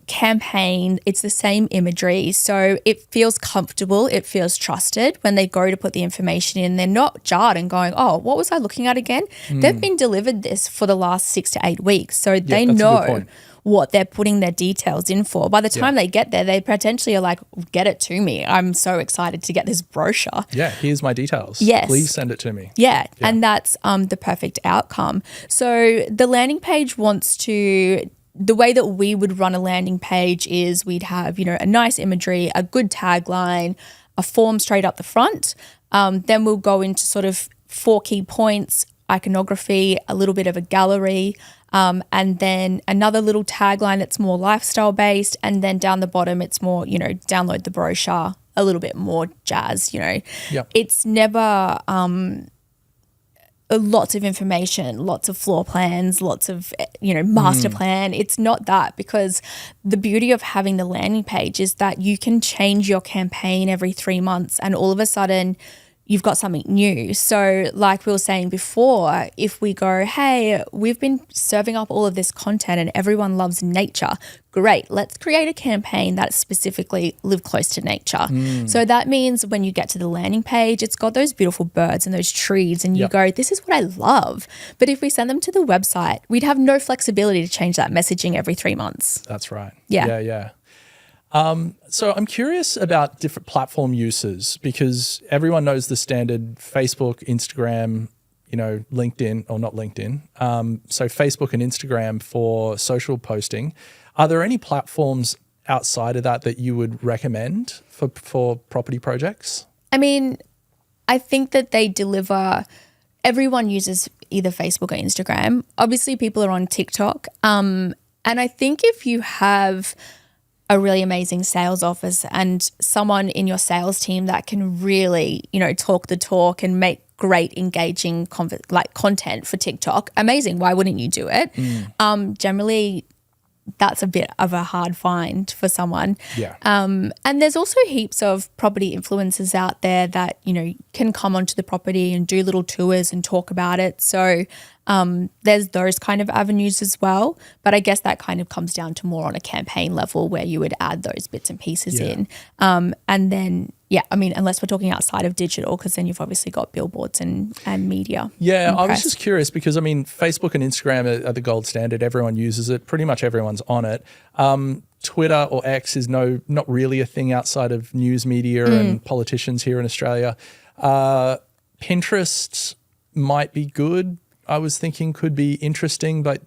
campaign, it's the same imagery. So it feels comfortable, it feels trusted. When they go to put the information in, they're not jarred and going, oh, what was I looking at again? They've been delivered this for the last 6 to 8 weeks. So they know what they're putting their details in for. By the time they get there, they potentially are like, get it to me. I'm so excited to get this brochure. Yeah, here's my details. Yes. Please send it to me. Yeah. And that's the perfect outcome. So the landing page the way that we would run a landing page is we'd have, a nice imagery, a good tagline, a form straight up the front. Then we'll go into sort of 4 key points, iconography, a little bit of a gallery, and then another little tagline that's more lifestyle based. And then down the bottom, it's more, download the brochure, a little bit more jazz, It's never lots of information, lots of floor plans, lots of, master plan. It's not that, because the beauty of having the landing page is that you can change your campaign every 3 months, and all of a sudden you've got something new. So like we were saying before, if we go, hey, we've been serving up all of this content and everyone loves nature, great, let's create a campaign that specifically live close to nature. So that means when you get to the landing page, it's got those beautiful birds and those trees and you go, this is what I love. But if we send them to the website, we'd have no flexibility to change that messaging every 3 months. That's right. Yeah. Yeah. So I'm curious about different platform uses because everyone knows the standard Facebook, Instagram, LinkedIn, or not LinkedIn. So Facebook and Instagram for social posting. Are there any platforms outside of that you would recommend for property projects? I mean, I think that they deliver, everyone uses either Facebook or Instagram. Obviously people are on TikTok. And I think if you have a really amazing sales office and someone in your sales team that can really, talk the talk and make great engaging content for TikTok, amazing. Why wouldn't you do it? Generally, that's a bit of a hard find for someone. Yeah. And there's also heaps of property influencers out there that, can come onto the property and do little tours and talk about it. So there's those kind of avenues as well. But I guess that kind of comes down to more on a campaign level where you would add those bits and pieces in. And then, unless we're talking outside of digital, because then you've obviously got billboards and media. Yeah, and I was press. just curious because, Facebook and Instagram are the gold standard. Everyone uses it. Pretty much everyone's on it. Twitter or X is not really a thing outside of news media and politicians here in Australia. Pinterest might be good. I was thinking could be interesting, but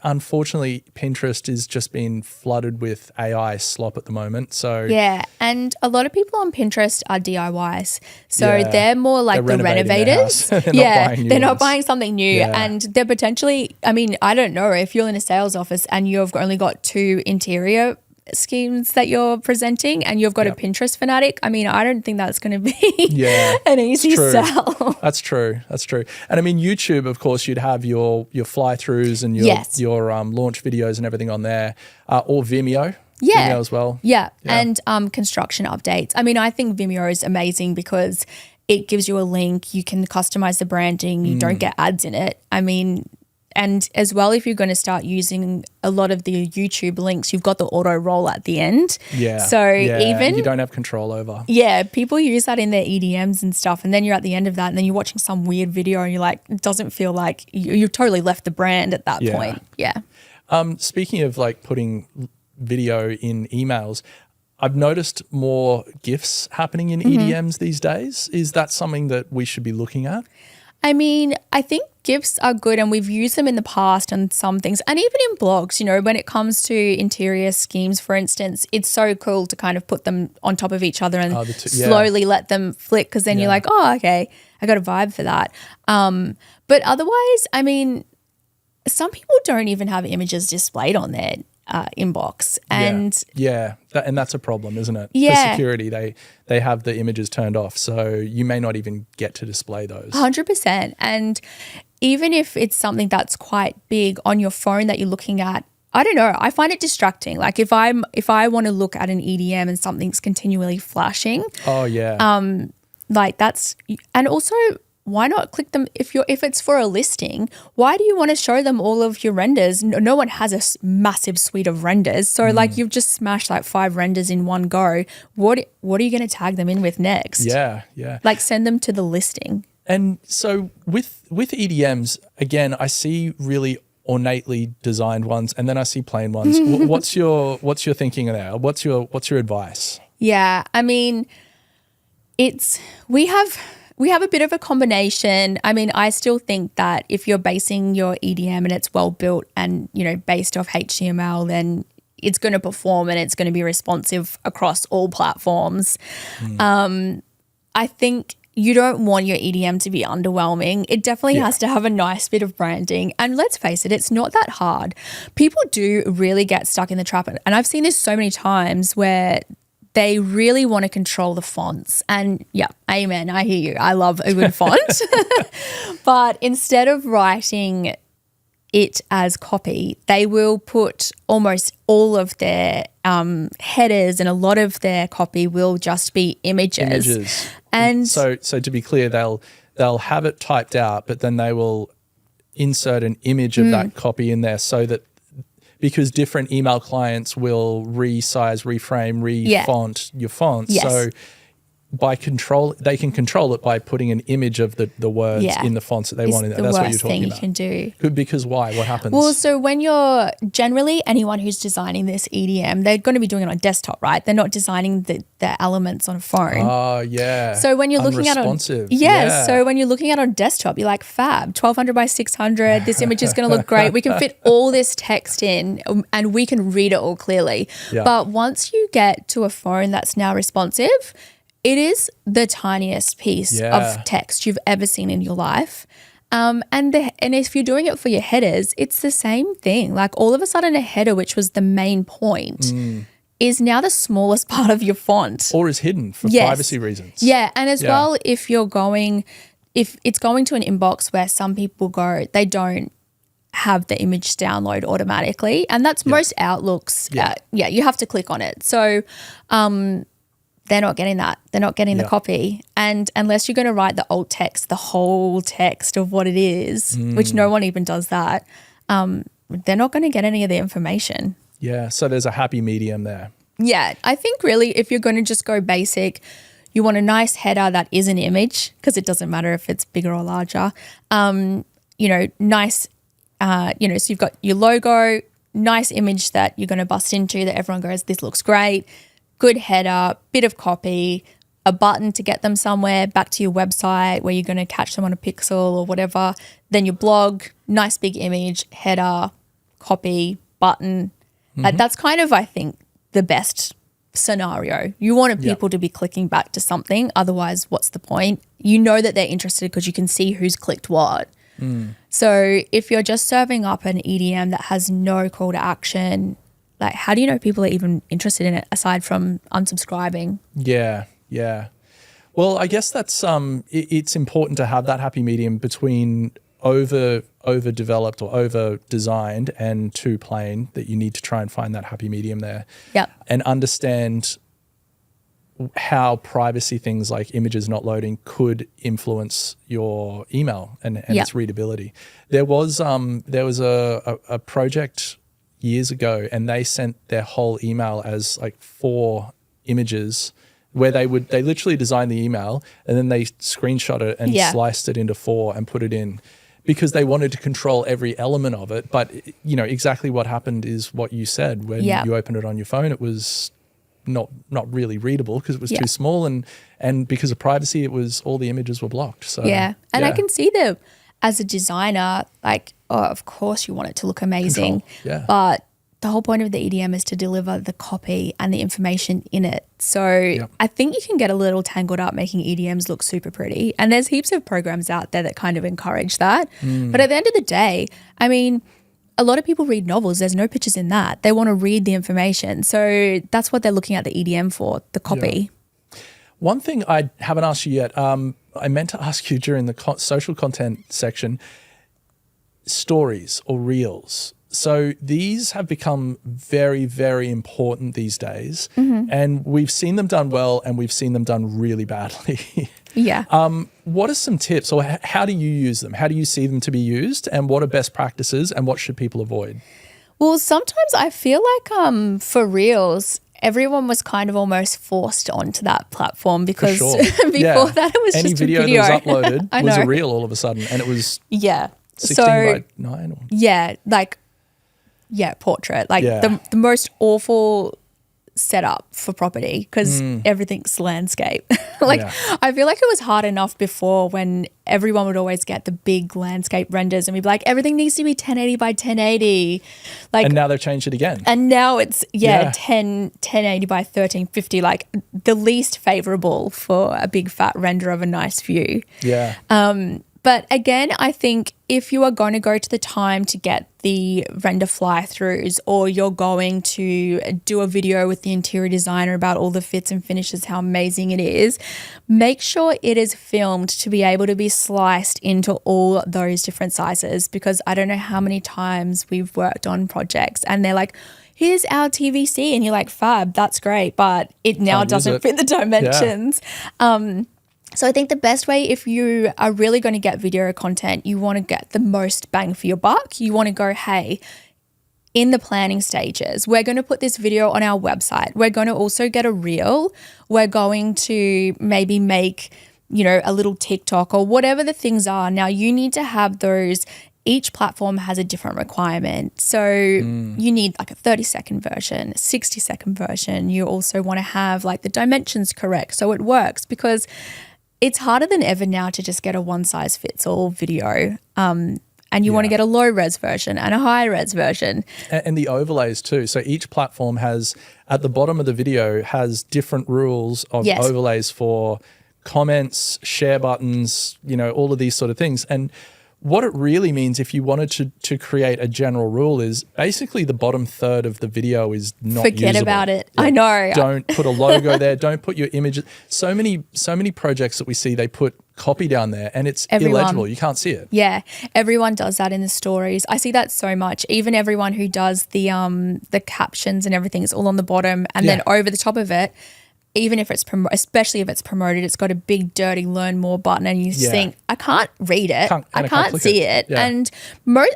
unfortunately Pinterest is just being flooded with AI slop at the moment. So yeah, and a lot of people on Pinterest are DIYs. So they're more like the renovators. They're not buying something new and they're potentially, I don't know, if you're in a sales office and you've only got 2 interior schemes that you're presenting and you've got a Pinterest fanatic, I don't think that's going to be an easy sell. That's true. And YouTube, of course, you'd have your fly-throughs and your launch videos and everything on there, or Vimeo. Vimeo as well. Yeah. And construction updates. I think Vimeo is amazing because it gives you a link, you can customize the branding, you don't get ads in it. And as well, if you're going to start using a lot of the YouTube links, you've got the auto roll at the end. Yeah. So even you don't have control over. Yeah, people use that in their EDMs and stuff, and then you're at the end of that, and then you're watching some weird video, and you're like, it doesn't feel like you've totally left the brand at that point. Yeah. Speaking of putting video in emails, I've noticed more GIFs happening in EDMs these days. Is that something that we should be looking at? I think GIFs are good and we've used them in the past on some things and even in blogs, when it comes to interior schemes, for instance, it's so cool to kind of put them on top of each other and slowly let them flick because then you're like, oh, okay, I got a vibe for that. But otherwise, some people don't even have images displayed on their inbox. And and that's a problem, isn't it? Yeah. For security, they have the images turned off, so you may not even get to display those. 100%. And even if it's something that's quite big on your phone that you're looking at, I don't know, I find it distracting. Like if I want to look at an EDM and something's continually flashing. Oh yeah. And also, why not click them if it's for a listing? Why do you want to show them all of your renders? No one has a massive suite of renders. So you've just smashed 5 renders in one go. What are you going to tag them in with next? Yeah. Send them to the listing. And so with EDMs, again, I see really ornately designed ones and then I see plain ones. What's your thinking there? What's your advice? Yeah, we have a bit of a combination. I still think that if you're basing your EDM and it's well built and, based off HTML, then it's going to perform and it's going to be responsive across all platforms. I think you don't want your EDM to be underwhelming. It definitely has to have a nice bit of branding. And let's face it, it's not that hard. People do really get stuck in the trap. And I've seen this so many times where they really want to control the fonts. And yeah, amen, I hear you. I love a good font. But instead of writing it as copy, they will put almost all of their headers, and a lot of their copy will just be images. And so to be clear, they'll have it typed out, but then they will insert an image of that copy in there, so that because different email clients will resize, reframe, refont your fonts. Yes. So they can control it by putting an image of the words in the fonts that they want in there. That's what you're talking about. Thing you can do. Because why? What happens? Well, so when you're generally anyone who's designing this EDM, they're going to be doing it on desktop, right? They're not designing the elements on a phone. Oh, yeah. So when you're looking at so when you're looking at on desktop, you're like, fab, 1200 by 600. This image is going to look great. We can fit all this text in, and we can read it all clearly. Yeah. But once you get to a phone that's now responsive, it is the tiniest piece of text you've ever seen in your life. And if you're doing it for your headers, it's the same thing. Like all of a sudden a header, which was the main point, is now the smallest part of your font. Or is hidden for privacy reasons. Yeah. And as well, if it's going to an inbox where some people go, they don't have the image download automatically. And that's most Outlooks. You have to click on it. So they're not getting that. They're not getting the copy. And unless you're going to write the alt text, the whole text of what it is, which no one even does that, they're not going to get any of the information. Yeah, so there's a happy medium there. Yeah, I think really if you're going to just go basic, you want a nice header that is an image, because it doesn't matter if it's bigger or larger. Nice, so you've got your logo, nice image that you're going to bust into that everyone goes, this looks great. Good header, bit of copy, a button to get them somewhere, back to your website where you're going to catch them on a pixel or whatever. Then your blog, nice big image, header, copy, button. That's kind of, I think, the best scenario. You wanted people to be clicking back to something. Otherwise, what's the point? You know that they're interested because you can see who's clicked what. So if you're just serving up an EDM that has no call to action, like, how do you know people are even interested in it aside from unsubscribing? Yeah. Well, I guess that's it's important to have that happy medium between overdeveloped or over designed and too plain, that you need to try and find that happy medium there. Yep. And understand how privacy things like images not loading could influence your email and its readability. There was a project years ago, and they sent their whole email as like 4 images, where they literally designed the email and then they screenshot it and sliced it into 4 and put it in, because they wanted to control every element of it. But exactly what happened is what you said. When you opened it on your phone, it was not really readable because it was too small, and because of privacy, it was all the images were blocked. So I can see that as a designer, like, of course you want it to look amazing, but the whole point of the EDM is to deliver the copy and the information in it. So I think you can get a little tangled up making EDMs look super pretty, and there's heaps of programs out there that kind of encourage that. But at the end of the day, I mean, a lot of people read novels. There's no pictures in that. They want to read the information. So that's what they're looking at the EDM for, the copy. One thing I haven't asked you yet, I meant to ask you during the social content section, stories or reels. So these have become very, very important these days, and we've seen them done well and we've seen them done really badly. What are some tips, or how do you use them? How do you see them to be used, and what are best practices, and what should people avoid? Well, sometimes I feel like for reels, everyone was kind of almost forced onto that platform, because before that it was any just a video that was uploaded was a reel all of a sudden, and it was 16 by 9. Portrait, like the most awful setup for property, because everything's landscape. I feel like it was hard enough before, when everyone would always get the big landscape renders and we'd be like, everything needs to be 1080 by 1080. And now they've changed it again. And now it's 1080 by 1350, like the least favorable for a big fat render of a nice view. But again, I think if you are going to go to the time to get the render fly-throughs, or you're going to do a video with the interior designer about all the fits and finishes, how amazing it is, make sure it is filmed to be able to be sliced into all those different sizes, because I don't know how many times we've worked on projects and they're like, here's our TVC, and you're like, fab, that's great, but it now doesn't fit the dimensions. So I think the best way, if you are really going to get video content, you want to get the most bang for your buck. You want to go, hey, in the planning stages, we're going to put this video on our website. We're going to also get a reel. We're going to maybe make, a little TikTok or whatever the things are. Now you need to have those. Each platform has a different requirement. So you need like a 30-second version, a 60-second version. You also want to have like the dimensions correct so it works, because it's harder than ever now to just get a one-size-fits-all video. And you want to get a low-res version and a high-res version. And the overlays too. So each platform has, at the bottom of the video, has different rules of overlays for comments, share buttons, all of these sort of things. And what it really means, if you wanted to create a general rule, is basically the bottom third of the video is not Forget usable. about it. Yeah. I know. Don't put a logo there. Don't put your images. So many projects that we see, they put copy down there and it's illegible. You can't see it. Yeah, everyone does that in the stories. I see that so much. Even everyone who does the captions and everything is all on the bottom, and then over the top of it, even if it's especially if it's promoted, it's got a big dirty learn more button, and you think, I can't read it, I can't see it. Yeah. And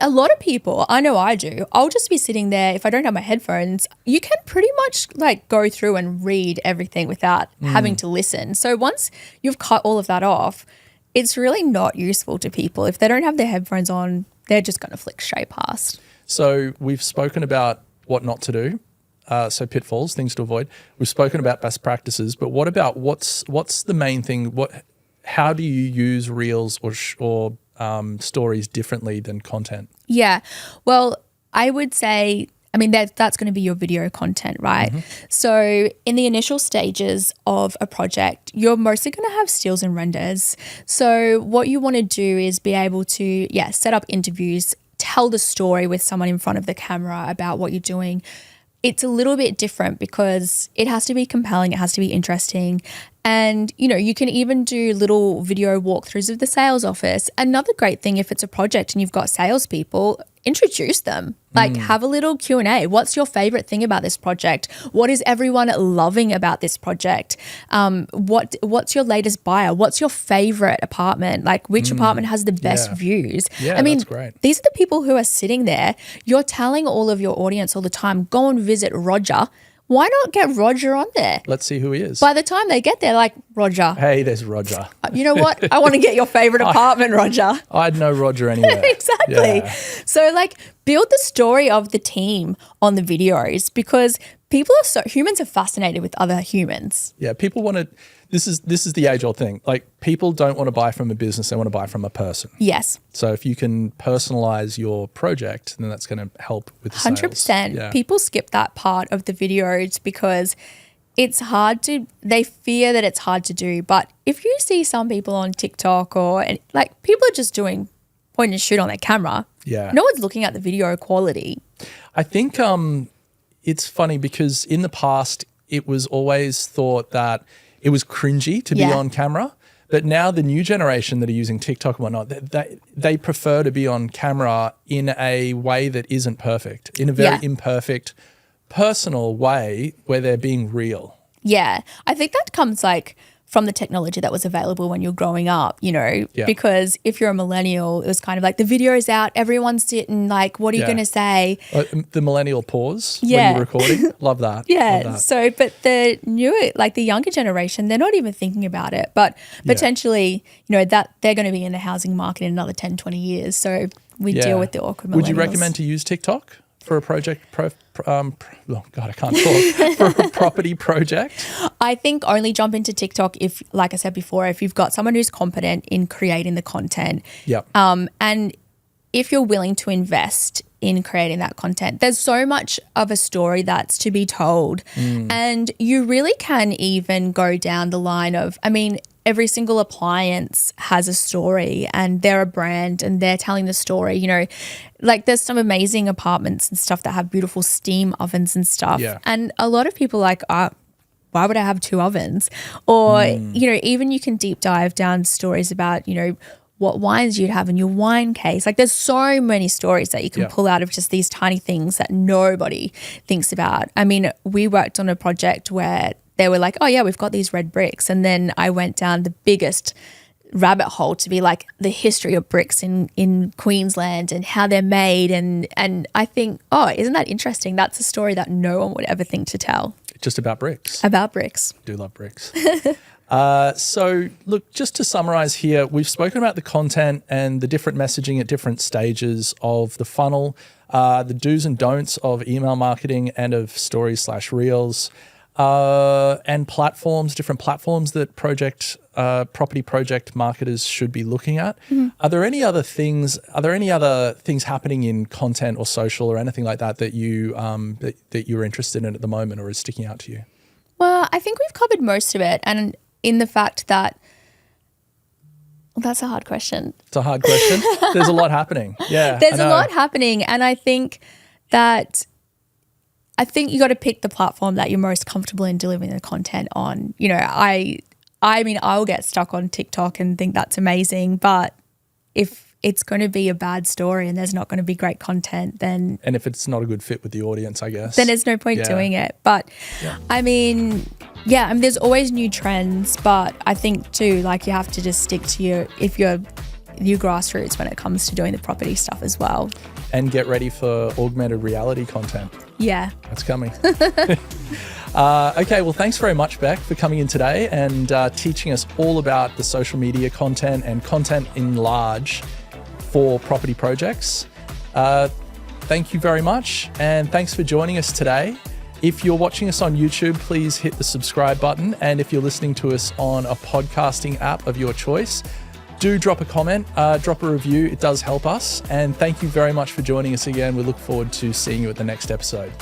a lot of people, I know I do, I'll just be sitting there, if I don't have my headphones, you can pretty much like go through and read everything without having to listen. So once you've cut all of that off, it's really not useful to people. If they don't have their headphones on, they're just going to flick straight past. So we've spoken about what not to do. So pitfalls, things to avoid. We've spoken about best practices, but what about what's the main thing? How do you use reels or stories differently than content? Yeah, well, I would say, that's going to be your video content, right? Mm-hmm. So in the initial stages of a project, you're mostly going to have stills and renders. So what you want to do is be able to, set up interviews, tell the story with someone in front of the camera about what you're doing. It's a little bit different because it has to be compelling, it has to be interesting. And, you can even do little video walkthroughs of the sales office. Another great thing, if it's a project and you've got salespeople, introduce them. Like have a little Q&A. What's your favorite thing about this project? What is everyone loving about this project? What's your latest buyer? What's your favorite apartment? Like which apartment has the best views? Yeah, that's great. These are the people who are sitting there. You're telling all of your audience all the time, go and visit Roger. Why not get Roger on there? Let's see who he is. By the time they get there, like, Roger. Hey, there's Roger. You know what? I want to get your favorite apartment, Roger. I'd know Roger anywhere. Exactly. Yeah. So, build the story of the team on the videos, because humans are fascinated with other humans. Yeah, people want to. This is the age-old thing. Like, people don't want to buy from a business; they want to buy from a person. Yes. So if you can personalize your project, then that's going to help with the sales. 100%. Yeah. People skip that part of the videos because it's hard to. They fear that it's hard to do. But if you see some people on TikTok people are just doing point and shoot on their camera. Yeah. No one's looking at the video quality. I think it's funny because in the past it was always thought that it was cringy to be on camera, but now the new generation that are using TikTok and whatnot, they prefer to be on camera in a way that isn't perfect, in a very imperfect, personal way where they're being real. Yeah, I think that comes from the technology that was available when you're growing up, because if you're a millennial, it was kind of like the video's out, everyone's sitting, what are you going to say? The millennial pause when you're recording. Love that. Yeah. Love that. So, but the newer, the younger generation, they're not even thinking about it, but potentially, that they're going to be in the housing market in another 10, 20 years. So we deal with the awkward millennials. Would you recommend to use TikTok for a project? I can't talk. For a property project? I think only jump into TikTok if, like I said before, if you've got someone who's competent in creating the content. Yep. And if you're willing to invest in creating that content, there's so much of a story that's to be told. And you really can even go down the line of, every single appliance has a story and they're a brand and they're telling the story, you know, like there's some amazing apartments and stuff that have beautiful steam ovens and stuff. Yeah. And a lot of people are like, why would I have 2 ovens? Or, you know, even you can deep dive down stories about, you know, what wines you'd have in your wine case. Like there's so many stories that you can pull out of just these tiny things that nobody thinks about. I mean, we worked on a project where they were like, oh yeah, we've got these red bricks. And then I went down the biggest rabbit hole to be like the history of bricks in Queensland and how they're made. And I think, oh, isn't that interesting? That's a story that no one would ever think to tell. Just about bricks. About bricks. I do love bricks. So look, just to summarize here, we've spoken about the content and the different messaging at different stages of the funnel, the do's and don'ts of email marketing and of stories/reels, and platforms, different platforms that property project marketers should be looking at. Are there any other things happening in content or social or anything like that you that you're interested in at the moment or is sticking out to you? Well, I think we've covered most of it. And in the fact that, well, that's a hard question. It's a hard question. There's a lot happening. Yeah. There's a lot happening. And I think you got to pick the platform that you're most comfortable in delivering the content on. You know, I mean, I'll get stuck on TikTok and think that's amazing. But if it's going to be a bad story and there's not going to be great content, then... And if it's not a good fit with the audience, I guess. Then there's no point doing it. But I mean, there's always new trends, but I think too, like you have to just stick to your grassroots when it comes to doing the property stuff as well. And get ready for augmented reality content. Yeah. That's coming. Okay, well, thanks very much, Beck, for coming in today and teaching us all about the social media content and content in large for property projects. Thank you very much, and thanks for joining us today. If you're watching us on YouTube, please hit the subscribe button, and if you're listening to us on a podcasting app of your choice, do drop a comment, drop a review. It does help us, and thank you very much for joining us again. We look forward to seeing you at the next episode.